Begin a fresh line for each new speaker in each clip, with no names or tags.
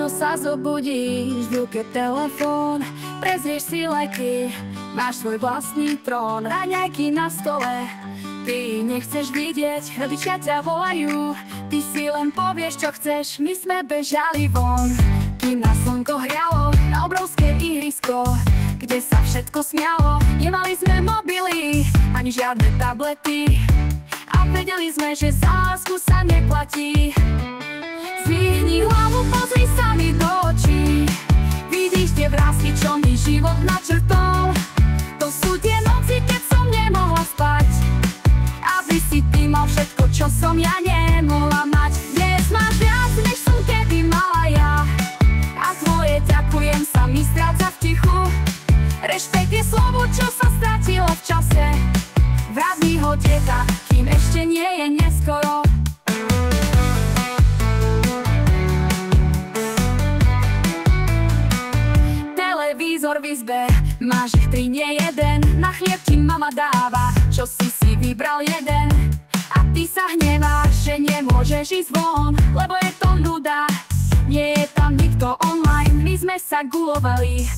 Ráno sa zobudíš, v ruke telefón, prezrieš si leky, máš svoj vlastný trón. Raňajky na stole, ty nechceš vidieť, rodičia ťa volajú, ty si len povieš, čo chceš. My sme bežali von, kým na slnko hrialo, na obrovské ihrisko, kde sa všetko smialo. Nemali sme mobily, ani žiadne tablety, a vedeli sme, že za lásku sa neplatí. Zvihni hlavu, pozri sa mi do očí, vidíš tie vrásky, čo mi život načrtol. To sú tie noci, keď som nemohla spať, aby si ty mal všetko, čo som ja nemohla mať. Dnes máš viac, než som kedy mala ja, a tvoje ďakujem sa mi stráca v tichu. Rešpekt je slovo, čo sa stratilo v čase, vráť ho deta, kým ešte nie je neskoro. Televízor v izbe, máš ich 3, nie jeden, na chlieb ti mama dáva, čo si vybral jeden. A ty sa hneváš, že nemôžeš ísť von, lebo je to nuda, nie je tam nikto online. My sme sa gulovali,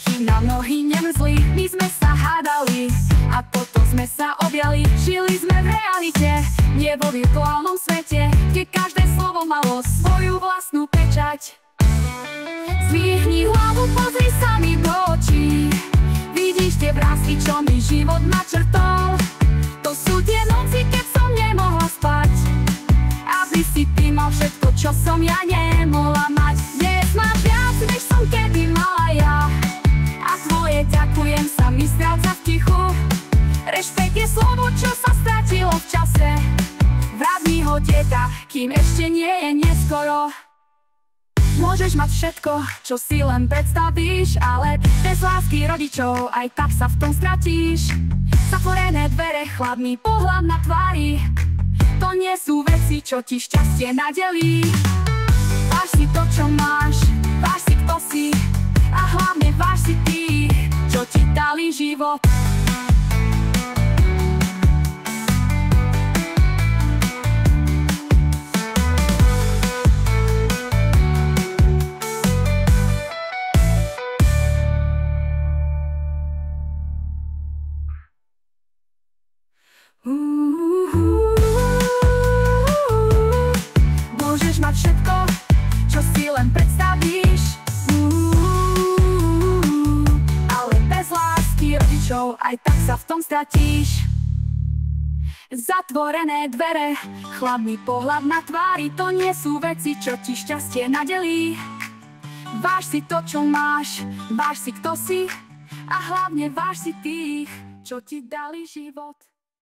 kým na nohy nemrzli, my sme sa hádali, a potom sme sa objali. Žili sme v realite, nie vo virtuálnom svete, kde každé slovo malo svoju vlastnú pečať. Zvihni hlavu, pozri sa mi do očí, vidíš tie vrásky, čo mi život načrtol. To sú tie noci, keď som nemohla spať, aby si ty mal všetko, čo som ja nemohla mať. Dnes máš viac, než som kedy mala ja, a tvoje ďakujem sa mi stráca v tichu. Rešpekt je slovo, čo sa stratilo v čase, vráť mi ho deta, kým ešte nie je neskoro. Môžeš mať všetko, čo si len predstavíš, ale bez lásky rodičov aj tak sa v tom stratíš. Zatvorené dvere, chladný pohľad na tvári, to nie sú veci, čo ti šťastie nadelí. Váž si to, čo máš, váž si, kto si, a hlavne váž si tí, čo ti dali život. Môžeš mať všetko, čo si len predstavíš, ale bez lásky rodičov aj tak sa v tom stratíš. Zatvorené dvere, chladný pohľad na tvári, to nie sú veci, čo ti šťastie nadelí. Váž si to, čo máš, váž si, kto si, a hlavne váž si tých, čo ti dali život.